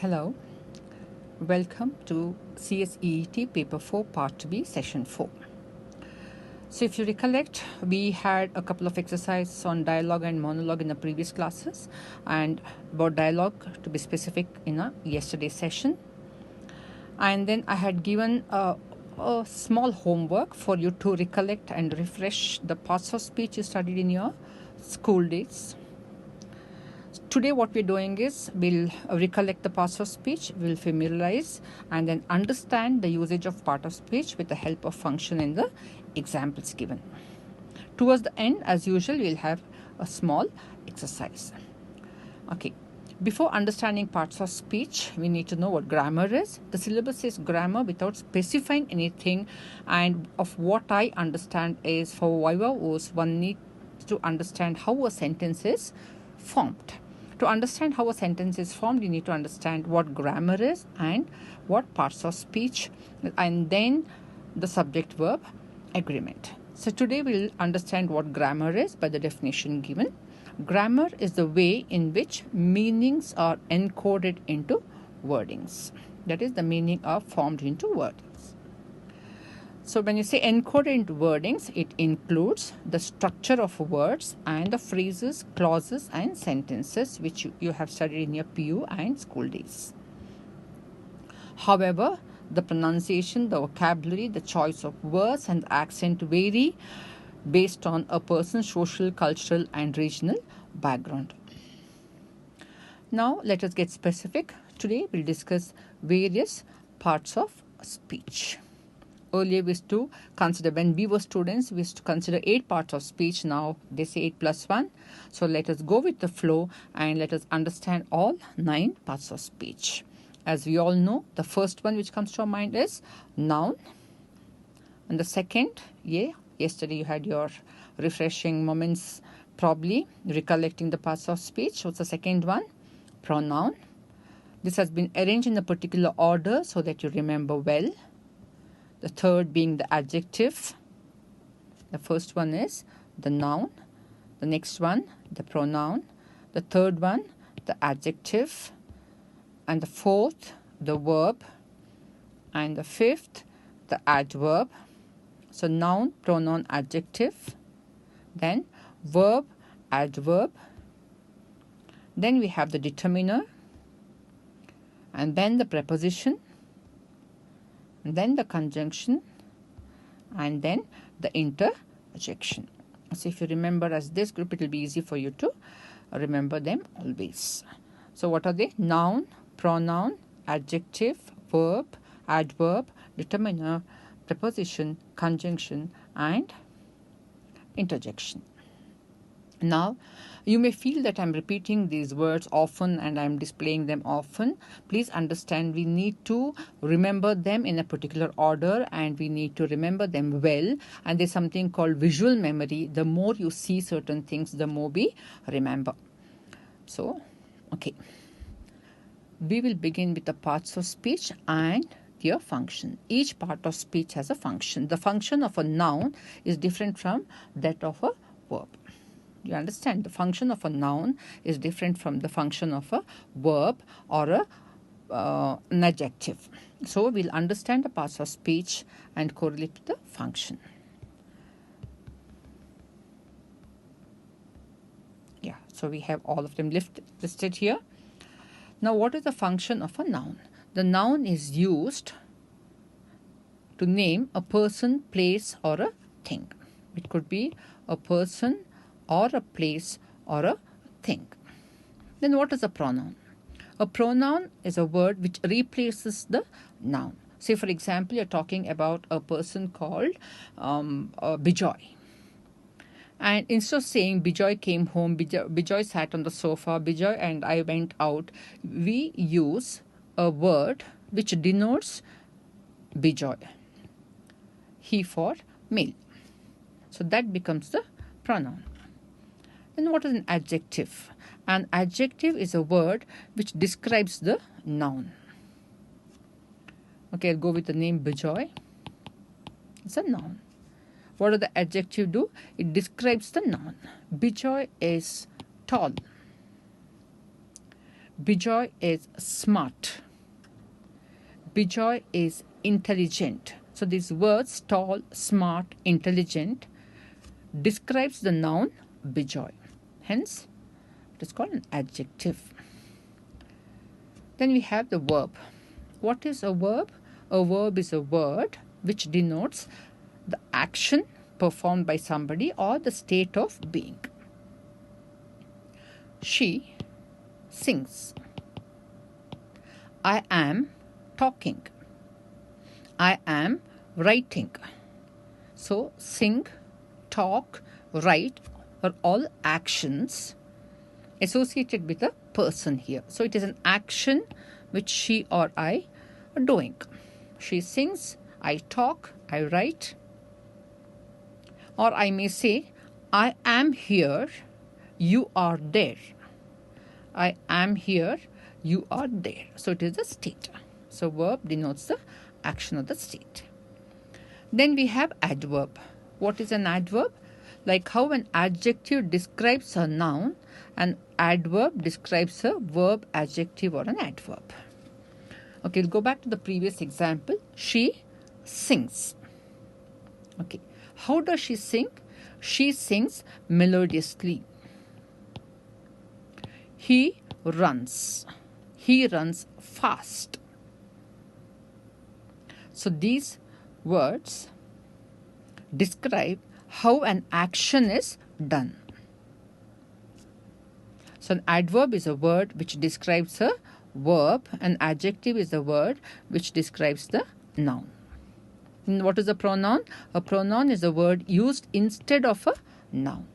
Hello, welcome to CSEET Paper 4 Part B Session 4. So if you recollect, we had a couple of exercises on dialogue and monologue in the previous classes, and about dialogue to be specific in a yesterday's session. And then I had given a small homework for you to recollect and refresh the parts of speech you studied in your school days. Today what we're doing is we'll recollect the parts of speech, we'll familiarize and then understand the usage of part of speech with the help of function in the examples given. Towards the end, as usual, we'll have a small exercise. Okay. Before understanding parts of speech, we need to know what grammar is. The syllabus says grammar without specifying anything, and of what I understand is for Viva O's, one needs to understand how a sentence is formed. To understand how a sentence is formed, you need to understand what grammar is and what parts of speech, and then the subject verb agreement. So today we'll understand what grammar is by the definition given. Grammar is the way in which meanings are encoded into wordings. That is, the meaning are formed into wordings. So when you say encoded into wordings, it includes the structure of words and the phrases, clauses and sentences which you have studied in your PU and school days. However, the pronunciation, the vocabulary, the choice of words and the accent vary based on a person's social, cultural and regional background. Now let us get specific. Today we'll discuss various parts of speech. Earlier we used to consider, when we were students, we used to consider 8 parts of speech. Now they say 8 plus 1. So let us go with the flow and let us understand all 9 parts of speech. As we all know, the first one which comes to our mind is noun. And the second, yesterday you had your refreshing moments, probably recollecting the parts of speech. What's the second one? Pronoun. This has been arranged in a particular order so that you remember well. The third being the adjective. The first one is the noun. The next one, the pronoun. The third one, the adjective. And the fourth, the verb. And the fifth, the adverb. So noun, pronoun, adjective. Then verb, adverb. Then we have the determiner. And then the preposition. And then the conjunction, and then the interjection. So if you remember as this group, it will be easy for you to remember them always. So what are they? Noun, pronoun, adjective, verb, adverb, determiner, preposition, conjunction and interjection. Now, you may feel that I'm repeating these words often and I'm displaying them often. Please understand, we need to remember them in a particular order and we need to remember them well. And there's something called visual memory. The more you see certain things, the more we remember. So, okay. We will begin with the parts of speech and their function. Each part of speech has a function. The function of a noun is different from that of a verb. You understand, the function of a noun is different from the function of a verb or an adjective. So we'll understand the parts of speech and correlate with the function. Yeah, so we have all of them listed here. Now what is the function of a noun? The noun is used to name a person, place or a thing. It could be a person or a place or a thing. Then what is a pronoun? A pronoun is a word which replaces the noun. Say for example, you're talking about a person called Bijoy. And instead of saying Bijoy came home, Bijoy sat on the sofa, Bijoy and I went out, we use a word which denotes Bijoy. He for male. So that becomes the pronoun. Then what is an adjective? An adjective is a word which describes the noun. Okay, I'll go with the name Bijoy. It's a noun. What does the adjective do? It describes the noun. Bijoy is tall. Bijoy is smart. Bijoy is intelligent. So these words, tall, smart, intelligent, describes the noun Bijoy. Hence, it is called an adjective. Then we have the verb. What is a verb? A verb is a word which denotes the action performed by somebody or the state of being. She sings. I am talking. I am writing. So, sing, talk, write are all actions associated with a person here. So, it is an action which she or I are doing. She sings, I talk, I write. Or I may say, I am here, you are there. I am here, you are there. So it is the state. So verb denotes the action of the state. Then we have adverb. What is an adverb? Like how an adjective describes a noun, an adverb describes a verb, adjective, or an adverb. Okay, we'll go back to the previous example. She sings. Okay, how does she sing? She sings melodiously. He runs. He runs fast. So these words describe how an action is done. So an adverb is a word which describes a verb. An adjective is a word which describes the noun. And what is a pronoun? A pronoun is a word used instead of a noun.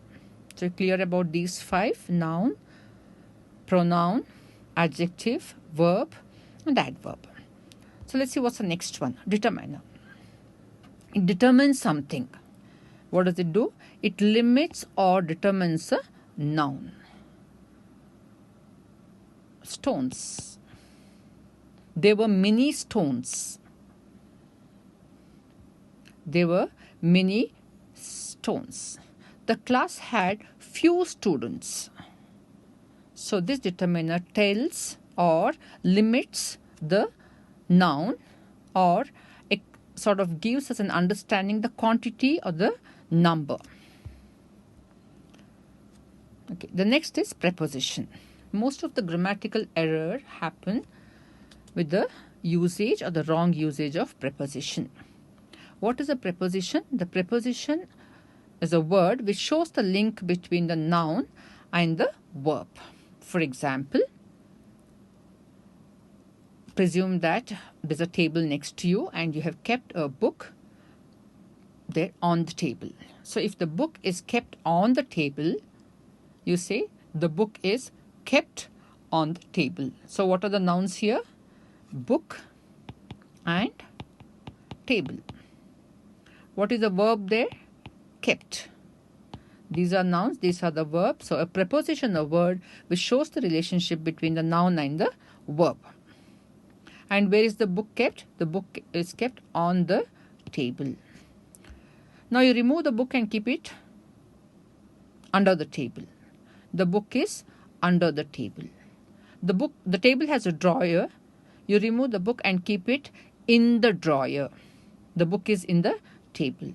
So clear about these 5: noun, pronoun, adjective, verb, and adverb. So let's see what's the next one. Determiner. It determines something. What does it do? It limits or determines a noun. Stones. There were many stones. There were many stones. The class had few students. So this determiner tells or limits the noun, or it sort of gives us an understanding the quantity or the number. Okay, the next is preposition. Most of the grammatical error happen with the usage or the wrong usage of preposition. What is a preposition? The preposition is a word which shows the link between the noun and the verb. For example, presume that there's a table next to you and you have kept a book there on the table. So if the book is kept on the table, you say the book is kept on the table. So what are the nouns here? Book and table. What is the verb there? Kept. These are nouns, these are the verbs. So a preposition, a word which shows the relationship between the noun and the verb. And where is the book kept? The book is kept on the table. Now you remove the book and keep it under the table. The book is under the table. The table has a drawer. You remove the book and keep it in the drawer. The book is in the table.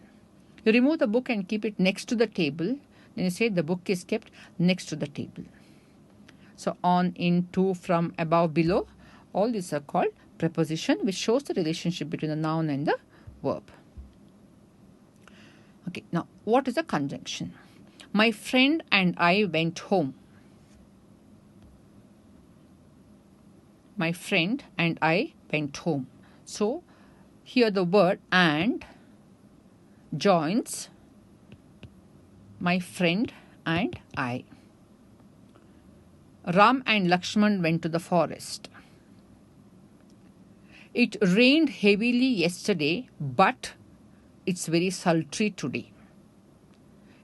You remove the book and keep it next to the table. Then you say the book is kept next to the table. So on, in, to, from, above, below, all these are called preposition which shows the relationship between the noun and the verb. Okay, now what is a conjunction? My friend and I went home. My friend and I went home. So here the word and joins my friend and I. Ram and Lakshman went to the forest. It rained heavily yesterday, but it's very sultry today.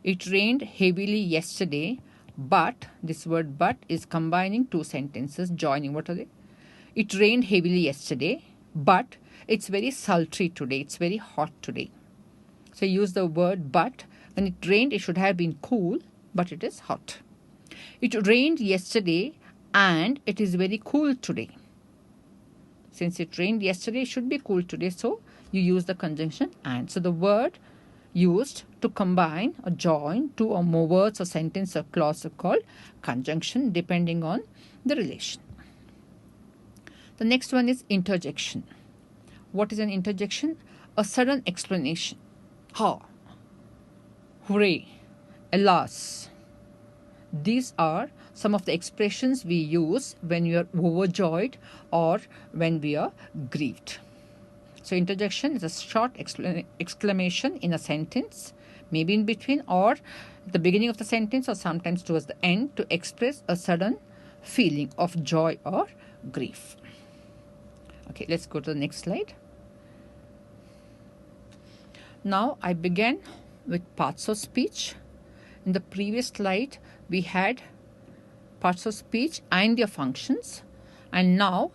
It rained heavily yesterday, but this word but is combining two sentences, joining. What are they? It rained heavily yesterday, but it's very sultry today. It's very hot today. So use the word but. When it rained, it should have been cool, but it is hot. It rained yesterday and it is very cool today. Since it rained yesterday, it should be cool today. So you use the conjunction and. So the word used to combine or join two or more words or sentence or clause are called conjunction, depending on the relation. The next one is interjection. What is an interjection? A sudden explanation. Ha, hooray, alas. These are some of the expressions we use when we are overjoyed or when we are grieved. So interjection is a short exclamation in a sentence, maybe in between or at the beginning of the sentence or sometimes towards the end, to express a sudden feeling of joy or grief. Okay, let's go to the next slide. Now I began with parts of speech. In the previous slide, we had parts of speech and their functions, and now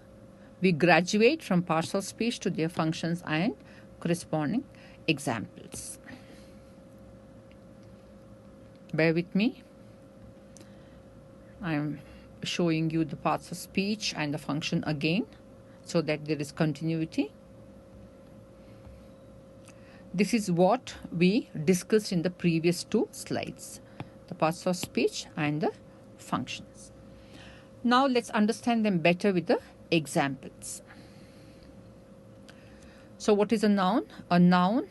we graduate from parts of speech to their functions and corresponding examples. Bear with me. I am showing you the parts of speech and the function again so that there is continuity. This is what we discussed in the previous two slides, the parts of speech and the functions. Now let's understand them better with the examples. So what is a noun? A noun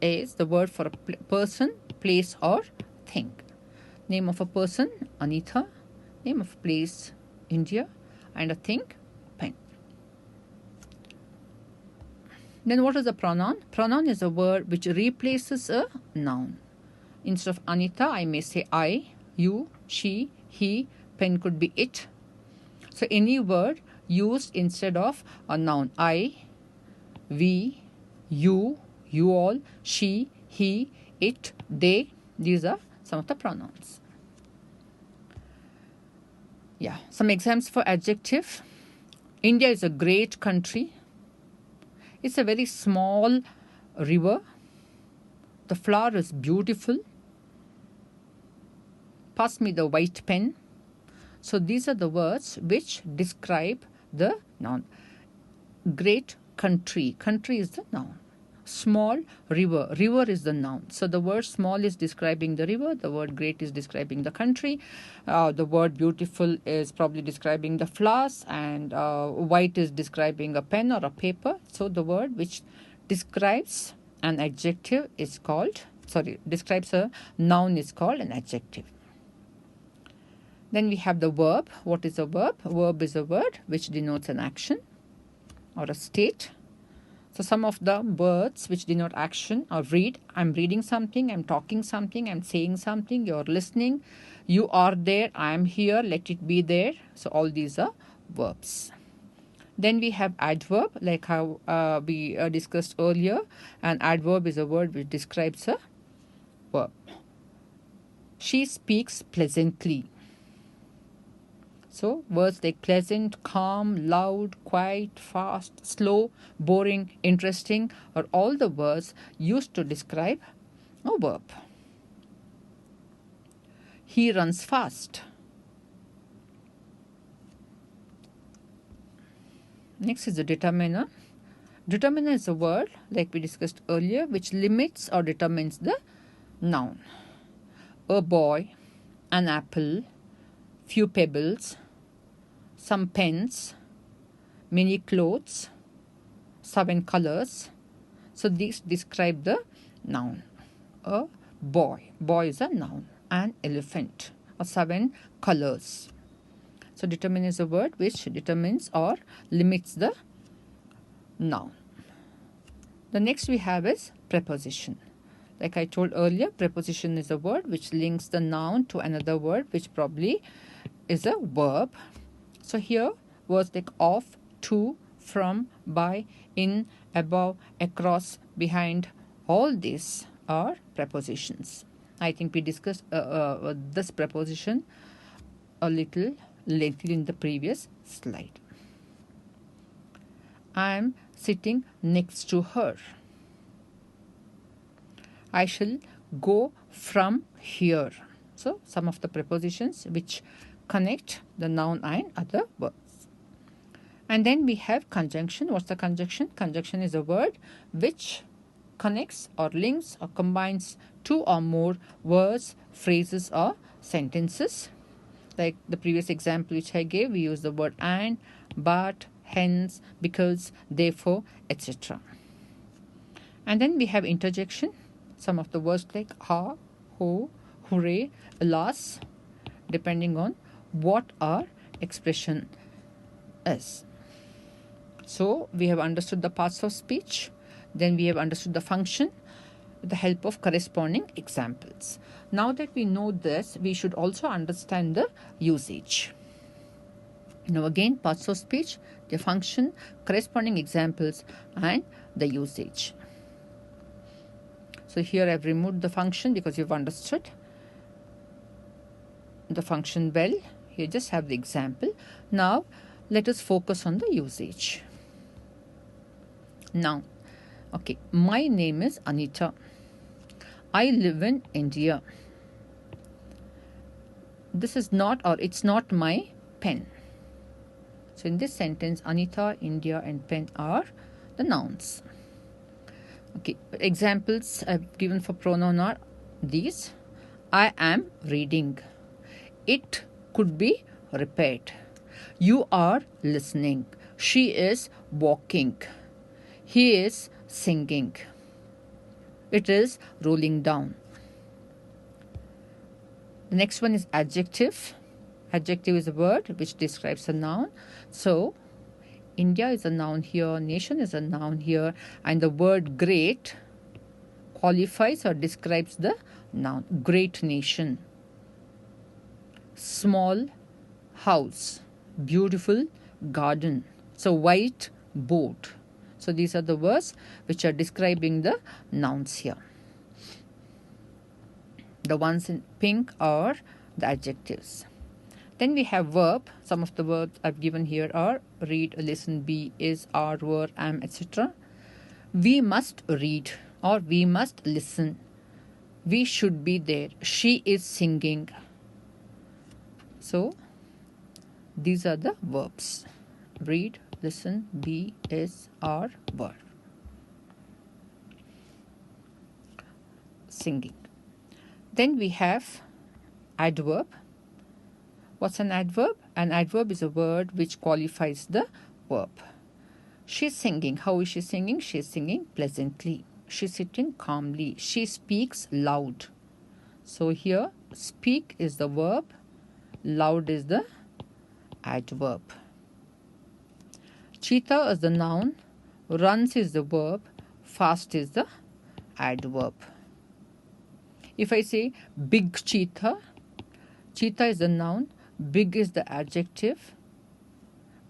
is the word for a person, place or thing. Name of a person, Anita. Name of a place, India. And a thing, pen. Then what is a pronoun? Pronoun is a word which replaces a noun. Instead of Anita, I may say I, you, she, he. Pen could be it. So any word used instead of a noun. I, we, you, you all, she, he, it, they. These are some of the pronouns. Yeah, some examples for adjective. India is a great country. It's a very small river. The flower is beautiful. Pass me the white pen. So these are the words which describe the noun. Great country. Country is the noun. Small river. River is the noun. So the word small is describing the river. The word great is describing the country. The word beautiful is probably describing the flowers. And white is describing a pen or a paper. So the word which describes an adjective is called, describes a noun is called an adjective. Then we have the verb. What is a verb? A verb is a word which denotes an action or a state. So some of the words which denote action or read. I'm reading something, I'm talking something, I'm saying something, you're listening, you are there, I'm here, let it be there. So all these are verbs. Then we have adverb, like how we discussed earlier. An adverb is a word which describes a verb. She speaks pleasantly. So words like pleasant, calm, loud, quiet, fast, slow, boring, interesting are all the words used to describe a verb. He runs fast. Next is the determiner. Determiner is a word, like we discussed earlier, which limits or determines the noun. A boy, an apple, few pebbles, some pens, many clothes, 7 colors. So these describe the noun. A boy. Boy is a noun. An elephant. Or 7 colors. So determine is a word which determines or limits the noun. The next we have is preposition. Like I told earlier, preposition is a word which links the noun to another word which probably is a verb. So here words like of, to, from, by, in, above, across, behind, all these are prepositions. I think we discussed this preposition a little lengthy in the previous slide. I am sitting next to her. I shall go from here. So some of the prepositions which connect the noun and other words. And then we have conjunction. What's the conjunction? Conjunction is a word which connects or links or combines two or more words, phrases or sentences. Like the previous example which I gave, we use the word and, but, hence, because, therefore, etc. And then we have interjection. Some of the words like ha, ho, hooray, alas, depending on what our expression is. So we have understood the parts of speech. Then we have understood the function with the help of corresponding examples. Now that we know this, we should also understand the usage. Now again, parts of speech, the function, corresponding examples, and the usage. So here I've removed the function because you've understood the function well. Here just have the example. Now let us focus on the usage. Now, okay, my name is Anita. I live in India. This is not, or it's not my pen. So in this sentence, Anita, India, and pen are the nouns. Okay, examples I've given for pronoun are these. I am reading. It could be repaired. You are listening. She is walking. He is singing. It is rolling down. The next one is adjective. Adjective is a word which describes a noun. So, India is a noun here, nation is a noun here, and the word great qualifies or describes the noun. Great nation. Small house. Beautiful garden. So, white boat. So, these are the words which are describing the nouns here. The ones in pink are the adjectives. Then we have verb. Some of the words I've given here are read, listen, be, is, are, were, am, etc. We must read or we must listen. We should be there. She is singing. So, these are the verbs. Read, listen, be, is, are, were. Singing. Then we have adverb. What's an adverb? An adverb is a word which qualifies the verb. She's singing. How is she singing? She's singing pleasantly. She's sitting calmly. She speaks loud. So here, speak is the verb. Loud is the adverb. Cheetah is the noun. Runs is the verb. Fast is the adverb. If I say big cheetah, cheetah is the noun. Big is the adjective.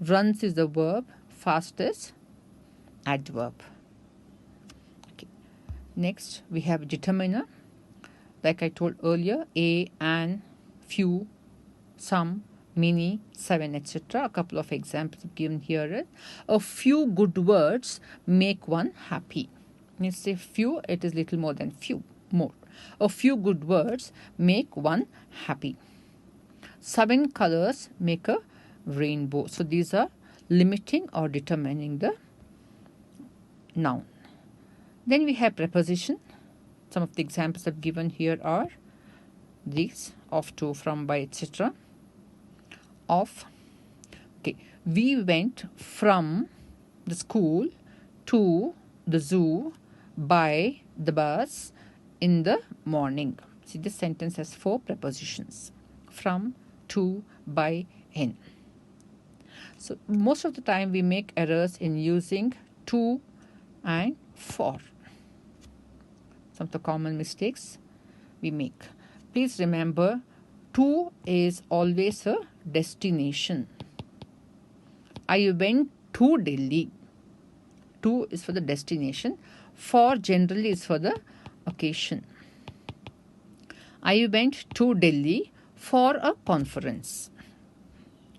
Runs is the verb. Fast is adverb. Okay. Next, we have determiner. Like I told earlier, a, an, few, some, many, 7, etc. A couple of examples given here. A few good words make one happy. When you say few, it is little more than few, more. A few good words make one happy. 7 colors make a rainbow. So these are limiting or determining the noun. Then we have preposition. Some of the examples I've given here are these: of, to, from, by, etc. Of. Okay. We went from the school to the zoo by the bus in the morning. See, this sentence has 4 prepositions: from, to, by, in. So most of the time we make errors in using to and for. Some of the common mistakes we make. Please remember, to is always a destination. I went to Delhi. To is for the destination. For generally is for the occasion. I went to Delhi for a conference.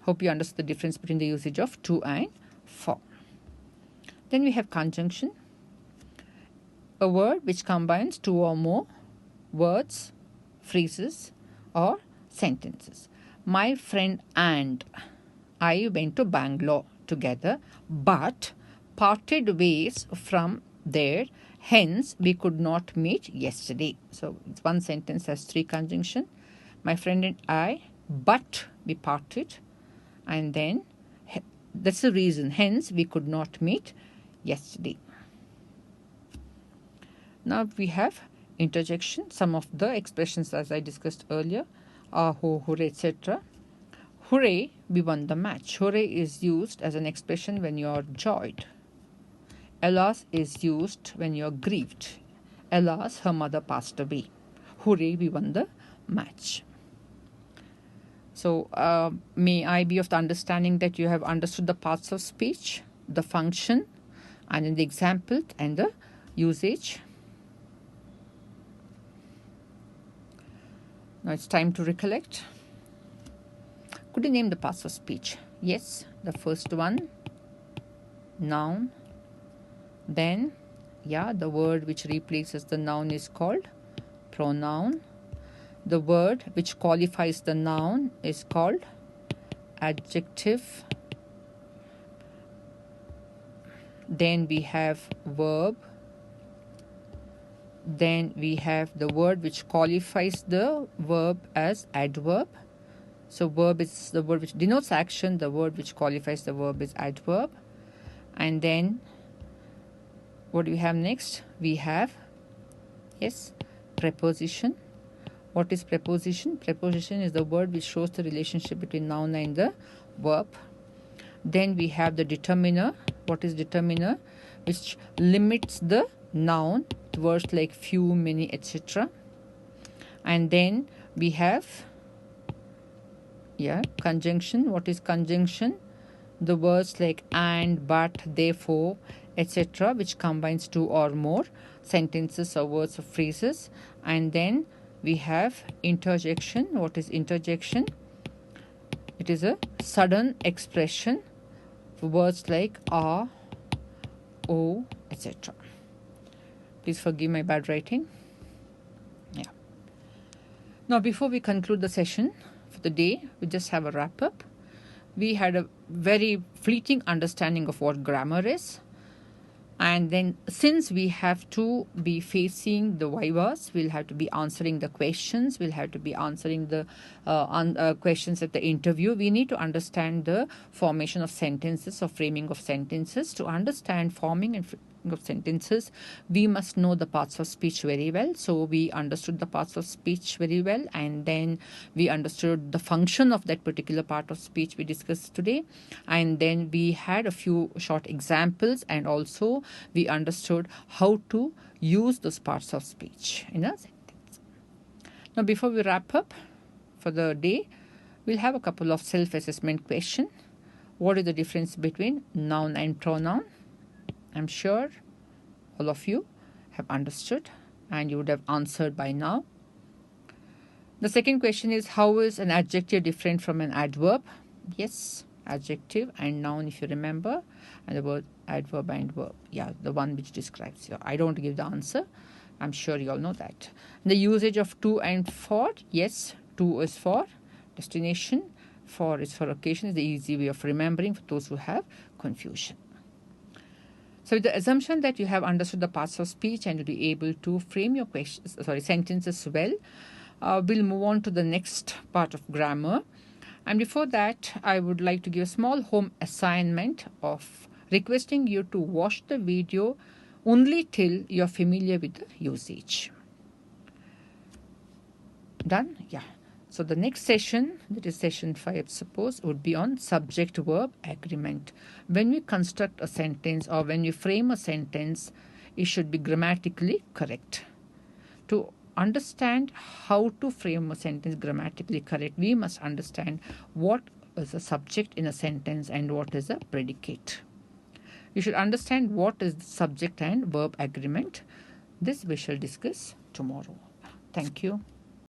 Hope you understand the difference between the usage of to and for. Then we have conjunction. A word which combines 2 or more words, phrases, or sentences. My friend and I went to Bangalore together, but parted ways from there. Hence, we could not meet yesterday. So, it's one sentence has three conjunction. My friend and I, but we parted, and then that's the reason. Hence, we could not meet yesterday. Now we have interjection. Some of the expressions as I discussed earlier are ho, hooray, etc. Hooray, we won the match. Hooray is used as an expression when you are joyed. Alas is used when you are grieved. Alas, her mother passed away. Hooray, we won the match. So, may I be of the understanding that you have understood the parts of speech, the function, and then the example and the usage. Now it's time to recollect. Could you name the parts of speech? Yes, the first one, noun. Then, the word which replaces the noun is called pronoun. The word which qualifies the noun is called adjective. Then we have verb. Then we have the word which qualifies the verb as adverb. So verb is the word which denotes action. The word which qualifies the verb is adverb. And then what do we have next? We have, preposition. What is preposition? Preposition is the word which shows the relationship between noun and the verb. Then we have the determiner. What is determiner? Which limits the noun to words like few, many, etc. And then we have conjunction. What is conjunction? The words like and, but, therefore, etc., which combines two or more sentences or words or phrases. And then we have interjection. What is interjection? It is a sudden expression for words like are, o, etc. Please forgive my bad writing. Now, before we conclude the session for the day, we just have a wrap up. We had a very fleeting understanding of what grammar is. And then since we have to be facing the vivas, we'll have to be answering the questions, we'll have to be answering the questions at the interview. We need to understand the formation of sentences or framing of sentences. To understand forming and framing of sentences, we must know the parts of speech very well. So we understood the parts of speech very well, and then we understood the function of that particular part of speech we discussed today. And then we had a few short examples, and also we understood how to use those parts of speech in a sentence. Now, before we wrap up for the day, we'll have a couple of self-assessment questions. What is the difference between noun and pronoun? I'm sure all of you have understood and you would have answered by now. The second question is, how is an adjective different from an adverb? Yes, adjective and noun, if you remember, and the word adverb and verb. The one which describes you. I don't give the answer. I'm sure you all know that. The usage of to and for. Yes, to is for destination. For is for occasion. Is the easy way of remembering for those who have confusion. So with the assumption that you have understood the parts of speech and will be able to frame your sentences well, we'll move on to the next part of grammar. And before that, I would like to give a small home assignment of requesting you to watch the video only till you're familiar with the usage. Done? So the next session, that is session 5, suppose, would be on subject verb agreement. When we construct a sentence or when we frame a sentence, it should be grammatically correct. To understand how to frame a sentence grammatically correct, we must understand what is a subject in a sentence and what is a predicate. You should understand what is the subject and verb agreement. This we shall discuss tomorrow. Thank you.